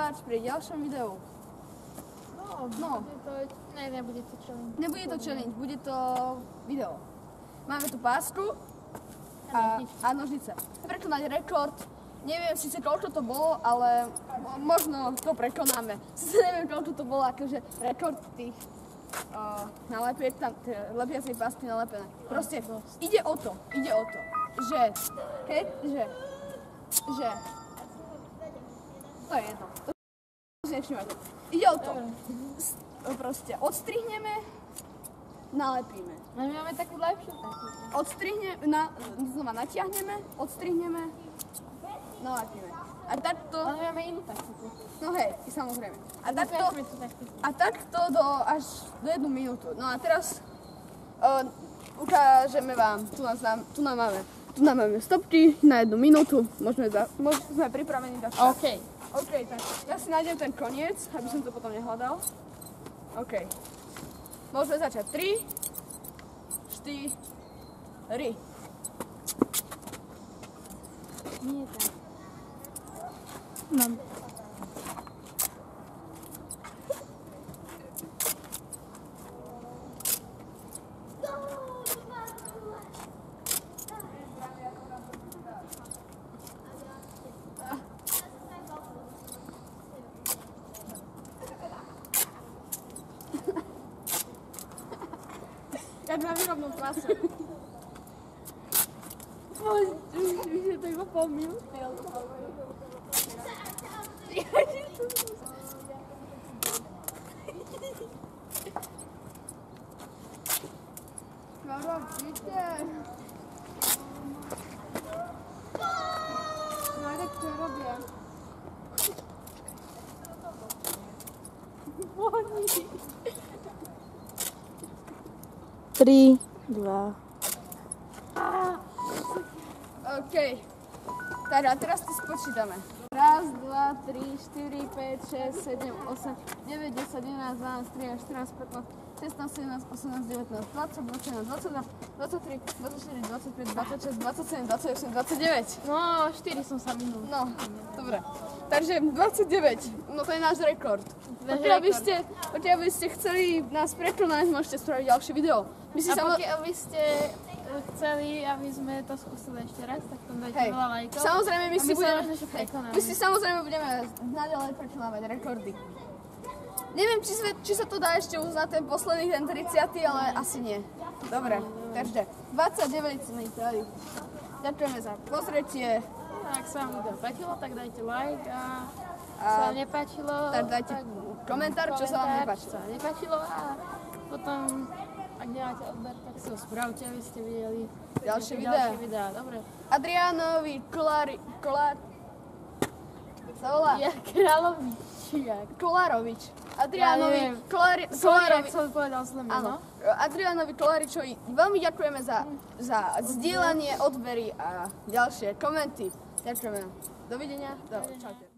tvárať pri ďalšom videu. No. Nebude to challenge. Nebude to challenge, bude to video. Máme tu pásku a nožnice. Prekonať rekord. Neviem síce koľko to bolo, ale možno to prekonáme. Sice neviem koľko to bolo, akože rekord tých lepiacej pásky nalepené. Proste ide o to, že to je jedno. To si nevšimajte. Ide o to. Proste odstrihneme, nalepíme. Ale my máme takú lepšiu takú. Znova natiahneme, odstrihneme, nalepíme. A takto... Ale my máme inú taktiku. No hej, samozrejme. A takto až do 1 minútu. No a teraz ukážeme vám, tu nám máme stopky na 1 minútu. Sme pripravení začať. OK, tak ja si nájdem ten koniec, aby som to potom nehľadal. OK. Môžeme začať. 3, 4. Nie tak. Mám. Jak na výrobnom klase. Už je to iba pol minúty. Robíte. No tak čo robia? 3, 2. OK. Tak a teraz to spočítame. 1, 2, 3, 4, 5, 6, 7, 8, 9, 10, 11, 12, 13, 14, 15, 16, 17, 18, 19, 20, 21, 22, 23, 24, 25, 26, 27, 28, 29. No, 4 som sa minul. No, dobre. Takže 29, no to je náš rekord. Pokiaľ by ste chceli nás prekonať, môžete spraviť ďalšie video. Pokiaľ by ste chceli, aby sme to skúsili ešte raz, tak tam dajte veľa lajkov. Samozrejme, my si samozrejme budeme naďalej prekonávať rekordy. Neviem, či sa to dá ešte uznať ten posledný, ten 30, ale asi nie. Dobre, takže 29 sme dali. Ďakujeme za pozretie. Ak sa vám video páčilo, tak dajte like a sa nepáčilo, tak dajte komentár, čo sa vám nepáčilo a potom, ak nemáte odber, tak si ho spravte, aby ste videli ďalšie videá. Dobre. Adrianovi Kolárovič. Adrianovi Adrianovi Kolaričovi veľmi ďakujeme za zdieľanie, odbery a ďalšie komenty. Ďakujeme. Dovidenia. Čaute.